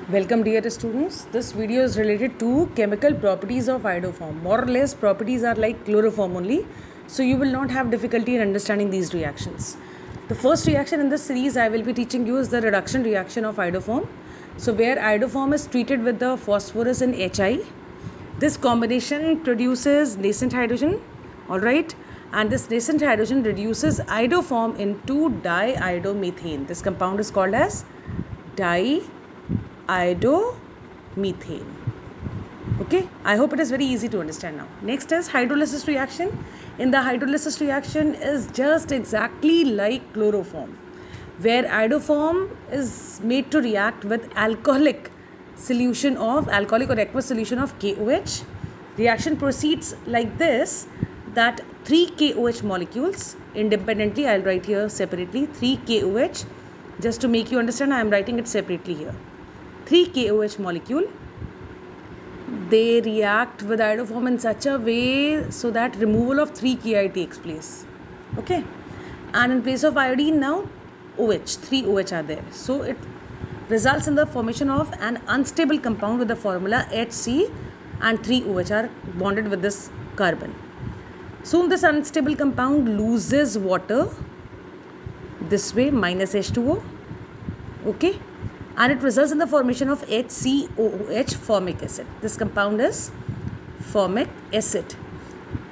Welcome dear students. This video is related to chemical properties of iodoform. More or less properties are like chloroform only. So you will not have difficulty in understanding these reactions. The first reaction in this series I will be teaching you is the reduction reaction of iodoform. So where iodoform is treated with the phosphorus and Hi. This combination produces nascent hydrogen. Alright. And this nascent hydrogen reduces iodoform into diiodomethane. This compound is called as diiodomethane. Okay, I hope it is very easy to understand now. Next is hydrolysis reaction. In the hydrolysis reaction is just exactly like chloroform, where iodoform is made to react with alcoholic or aqueous solution of KOH. Reaction proceeds like this, that 3 KOH molecules independently, I'll write here separately 3 KOH. Just to make you understand, I am writing it separately here. 3 KOH molecule, they react with iodoform in such a way so that removal of 3 Ki takes place. Okay, and in place of iodine now OH, 3 OH are there. So it results in the formation of an unstable compound with the formula HC, and 3 OH are bonded with this carbon. Soon this unstable compound loses water this way, minus H2O. Okay, and it results in the formation of HCOOH, formic acid. This compound is formic acid.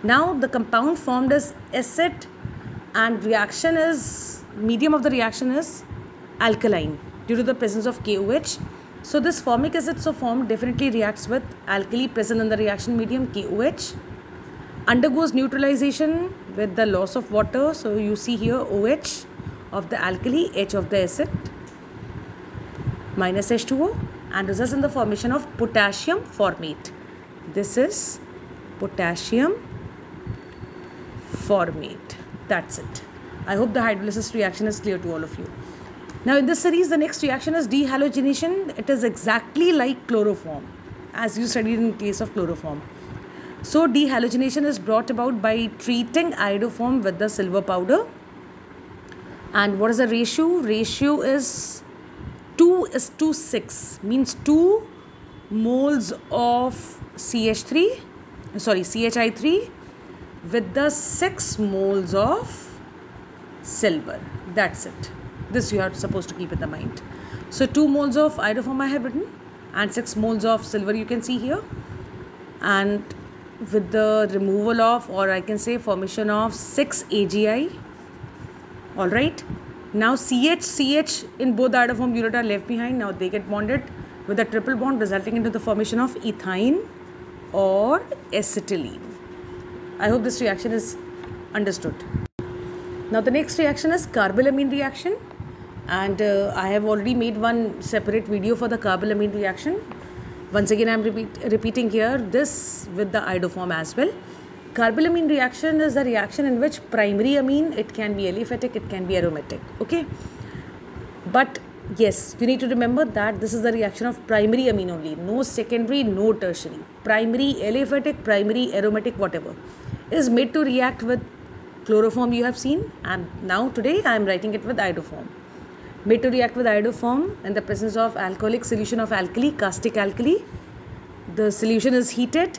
Now the compound formed as acid, and medium of the reaction is alkaline due to the presence of KOH. So this formic acid so formed definitely reacts with alkali present in the reaction medium KOH, undergoes neutralization with the loss of water. So you see here OH of the alkali, H of the acid, minus H2O, and results in the formation of potassium formate. This is potassium formate. That's it. I hope the hydrolysis reaction is clear to all of you. Now in this series, the next reaction is dehalogenation. It is exactly like chloroform, as you studied in case of chloroform. So dehalogenation is brought about by treating iodoform with the silver powder. And what is the ratio? Ratio is 2:6, means 2 moles of CH3 with the 6 moles of silver. That's it. This you are supposed to keep in the mind. So 2 moles of iodoform I have written, and 6 moles of silver you can see here, and with the removal of, or I can say formation of, 6 AgI. Alright, now CH in both the iodoform unit are left behind. Now they get bonded with a triple bond, resulting into the formation of ethyne or acetylene. I hope this reaction is understood. Now the next reaction is carbylamine reaction, and I have already made one separate video for the carbylamine reaction. Once again I am repeating here this with the iodoform as well. Carbylamine reaction is the reaction in which primary amine, it can be aliphatic, it can be aromatic. Okay, but yes, you need to remember that this is the reaction of primary amine only, no secondary, no tertiary. Primary aliphatic, primary aromatic, whatever, is made to react with chloroform you have seen, and now today I am writing it with iodoform. Made to react with iodoform in the presence of alcoholic solution of alkali, caustic alkali. The solution is heated,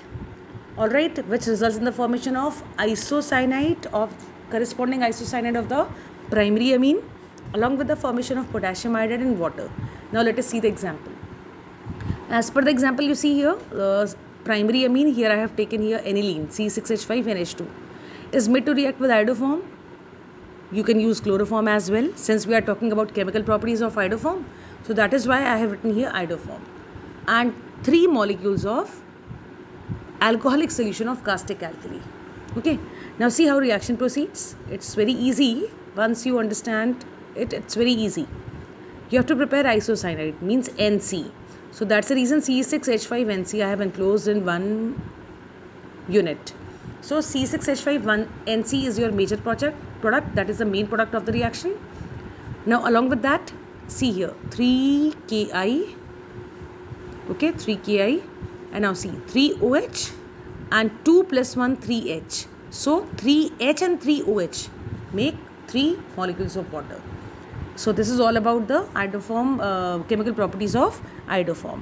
alright, which results in the formation of isocyanate, of corresponding isocyanate of the primary amine, along with the formation of potassium iodide in water. Now let us see the example. As per the example you see here, primary amine, here I have taken here aniline, C6H5NH2, is made to react with iodoform. You can use chloroform as well, since we are talking about chemical properties of iodoform. So that is why I have written here iodoform. And 3 molecules of alcoholic solution of caustic alkali. Okay, now see how reaction proceeds. It's very easy. Once you understand it, it's very easy. You have to prepare isocyanate, means NC. So that's the reason C6H5NC I have enclosed in one unit. So C6H5NC is your major product, that is the main product of the reaction. Now along with that, see here 3 Ki, okay, 3 Ki, and now see 3 OH and 2 plus 1 3H. So 3H and 3 OH make 3 molecules of water. So this is all about the iodoform chemical properties of iodoform.